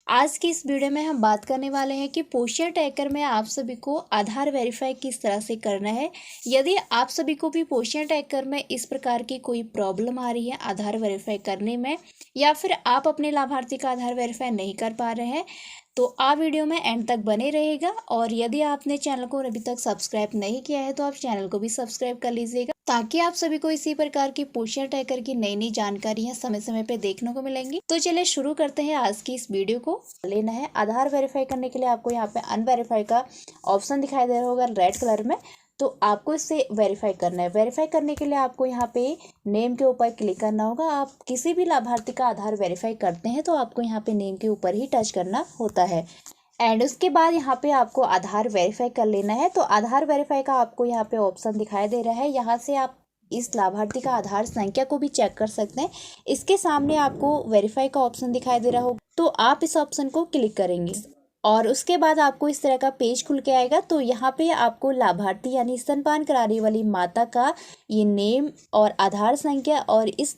आज की इस वीडियो में हम बात करने वाले हैं कि पोषण ट्रैकर में आप सभी को आधार वेरीफाई किस तरह से करना है। यदि आप सभी को भी पोषण ट्रैकर में इस प्रकार की कोई प्रॉब्लम आ रही है आधार वेरीफाई करने में, या फिर आप अपने लाभार्थी का आधार वेरीफाई नहीं कर पा रहे हैं, तो आप वीडियो में एंड तक बने रहेगा। और यदि आपने चैनल को अभी तक सब्सक्राइब नहीं किया है तो आप चैनल को भी सब्सक्राइब कर लीजिएगा, ताकि आप सभी को इसी प्रकार की पोषण ट्रैकर की नई नई जानकारियां समय समय पे देखने को मिलेंगी। तो चलिए शुरू करते हैं आज की इस वीडियो को। लेना है आधार वेरीफाई करने के लिए आपको यहाँ पे अनवेरीफाई का ऑप्शन दिखाई दे रहा होगा रेड कलर में, तो आपको इससे वेरीफाई करना है। वेरीफाई करने के लिए आपको यहाँ पे नेम के ऊपर क्लिक करना होगा। आप किसी भी लाभार्थी का आधार वेरीफाई करते हैं तो आपको यहाँ पे नेम के ऊपर ही टच करना होता है। एंड उसके बाद यहाँ पे आपको आधार वेरीफाई कर लेना है। तो आधार वेरीफाई का आपको यहाँ पे ऑप्शन दिखाई दे रहा है। यहाँ से आप इस लाभार्थी का आधार संख्या को भी चेक कर सकते हैं। इसके सामने आपको वेरीफाई का ऑप्शन दिखाई दे रहा होगा, तो आप इस ऑप्शन को क्लिक करेंगे और उसके बाद आपको इस तरह का पेज खुल के आएगा। तो यहाँ पे आपको लाभार्थी यानी स्तनपान कराने वाली माता का ये नेम और आधार संख्या और इस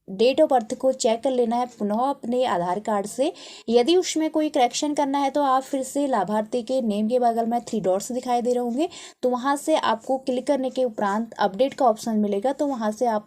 डेट ऑफ बर्थ को चेक कर लेना है पुनः अपने आधार कार्ड से। यदि उसमें कोई करेक्शन करना है तो आप फिर से लाभार्थी के नेम के बगल में 3 डॉट्स दिखाई दे रहे होंगे, तो वहां से आपको क्लिक करने के उपरांत अपडेट का ऑप्शन मिलेगा, तो वहां से आप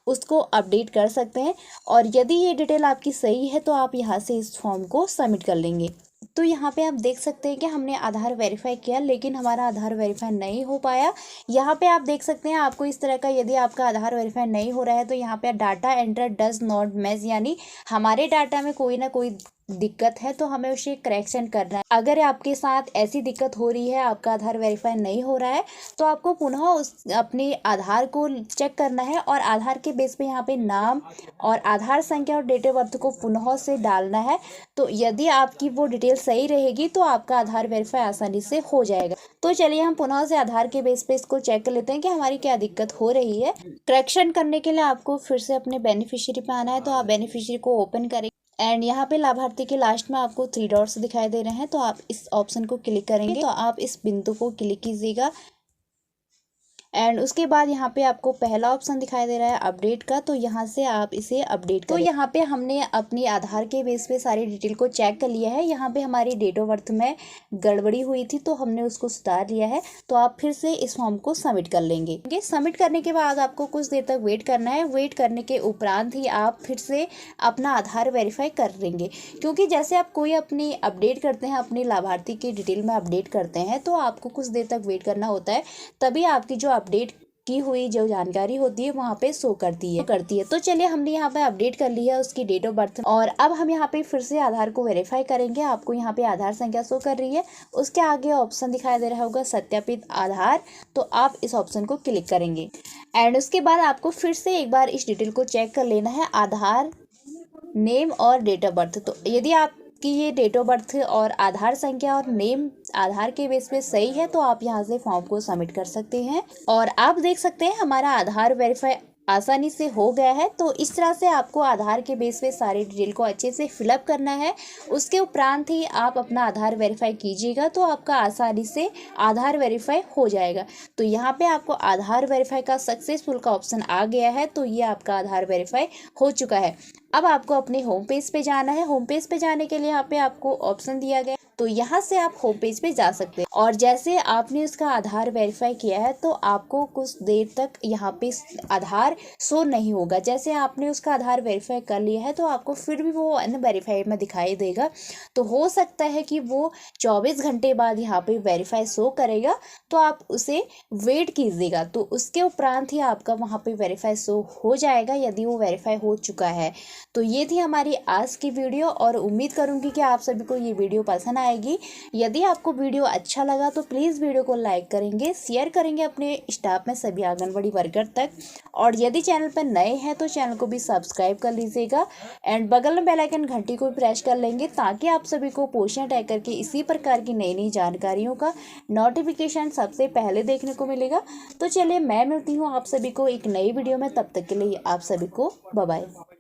उसको अपडेट कर सकते हैं। और यदि ये डिटेल आपकी सही है तो आप यहाँ से इस फॉर्म को सबमिट कर लेंगे। तो यहाँ पे आप देख सकते हैं कि हमने आधार वेरीफाई किया लेकिन हमारा आधार वेरीफाई नहीं हो पाया। यहाँ पे आप देख सकते हैं आपको इस तरह का, यदि आपका आधार वेरीफाई नहीं हो रहा है तो यहाँ पे data enter does not match, यानी हमारे डाटा में कोई ना कोई दिक्कत है तो हमें उसे करेक्शन करना है। अगर आपके साथ ऐसी दिक्कत हो रही है, आपका आधार वेरीफाई नहीं हो रहा है, तो आपको पुनः उस अपने आधार को चेक करना है और आधार के बेस पे यहाँ पे नाम और आधार संख्या और डेट ऑफ बर्थ को पुनः से डालना है। तो यदि आपकी वो डिटेल सही रहेगी तो आपका आधार वेरीफाई आसानी से हो जाएगा। तो चलिए हम पुनः से आधार के बेस पे इसको चेक कर लेते हैं कि हमारी क्या दिक्कत हो रही है। करेक्शन करने के लिए आपको फिर से अपने बेनिफिशियरी पे आना है, तो आप बेनिफिशियरी को ओपन करें एंड यहाँ पे लाभार्थी के लास्ट में आपको 3 डॉट्स दिखाई दे रहे हैं, तो आप इस ऑप्शन को क्लिक करेंगे। तो आप इस बिंदु को क्लिक कीजिएगा एंड उसके बाद यहाँ पे आपको पहला ऑप्शन दिखाई दे रहा है अपडेट का, तो यहाँ से आप इसे अपडेट करें। तो यहाँ पे हमने अपनी आधार के बेस पे सारी डिटेल को चेक कर लिया है। यहाँ पे हमारी डेट ऑफ बर्थ में गड़बड़ी हुई थी तो हमने उसको सुधार लिया है। तो आप फिर से इस फॉर्म को सबमिट कर लेंगे। सबमिट करने के बाद आपको कुछ देर तक वेट करना है। वेट करने के उपरांत ही आप फिर से अपना आधार वेरीफाई कर लेंगे, क्योंकि जैसे आप कोई अपनी अपडेट करते हैं, अपनी लाभार्थी की डिटेल में अपडेट करते हैं, तो आपको कुछ देर तक वेट करना होता है, तभी आपकी जो अपडेट की हुई जो जानकारी होती है वहाँ पे शो करती है। तो चलिए हमने यहाँ पे अपडेट कर लिया उसकी डेट ऑफ बर्थ, और अब हम यहाँ पे फिर से आधार को वेरीफाई करेंगे। आपको यहाँ पे आधार संख्या शो कर रही है, उसके आगे ऑप्शन दिखाई दे रहा होगा सत्यापित आधार, तो आप इस ऑप्शन को क्लिक करेंगे एंड उसके बाद आपको फिर से एक बार इस डिटेल को चेक कर लेना है, आधार नेम और डेट ऑफ बर्थ। तो यदि आपकी ये डेट ऑफ बर्थ और आधार संख्या और नेम आधार के बेस पे सही है तो आप यहाँ से फॉर्म को सबमिट कर सकते हैं। और आप देख सकते हैं हमारा आधार वेरीफाई आसानी से हो गया है। तो इस तरह से आपको आधार के बेस पे सारी डिटेल को अच्छे से फिलअप करना है। उसके उपरांत ही आप अपना आधार वेरीफाई कीजिएगा तो आपका आसानी से आधार वेरीफाई हो जाएगा। तो यहाँ पे आपको आधार वेरीफाई का सक्सेसफुल का ऑप्शन आ गया है, तो ये आपका आधार वेरीफाई हो चुका है। अब आपको अपने होम पेज पे जाना है। होम पेज पे जाने के लिए यहाँ पे आपको ऑप्शन दिया गया, तो यहाँ से आप होम पेज पे जा सकते हैं। और जैसे आपने उसका आधार वेरीफाई किया है तो आपको कुछ देर तक यहाँ पे आधार शो नहीं होगा। जैसे आपने उसका आधार वेरीफाई कर लिया है तो आपको फिर भी वो अनवेरीफाइड में दिखाई देगा। तो हो सकता है कि वो 24 घंटे बाद यहाँ पे वेरीफाई शो करेगा, तो आप उसे वेट कीजिएगा। तो उसके उपरांत ही आपका वहाँ पे वेरीफाई शो हो जाएगा यदि वो वेरीफाई हो चुका है। तो ये थी हमारी आज की वीडियो और उम्मीद करूंगी कि आप सभी को ये वीडियो पसंद आएगी। यदि आपको वीडियो अच्छा लगा तो प्लीज़ वीडियो को लाइक करेंगे, शेयर करेंगे अपने स्टाफ में सभी आंगनबाड़ी वर्कर तक, और यदि चैनल पर नए हैं तो चैनल को भी सब्सक्राइब कर लीजिएगा एंड बगल में बेल आइकन घंटी को भी प्रेस कर लेंगे, ताकि आप सभी को पोषण ट्रैकर की इसी प्रकार की नई नई जानकारियों का नोटिफिकेशन सबसे पहले देखने को मिलेगा। तो चलिए मैं मिलती हूँ आप सभी को एक नई वीडियो में, तब तक के लिए आप सभी को बाय बाय।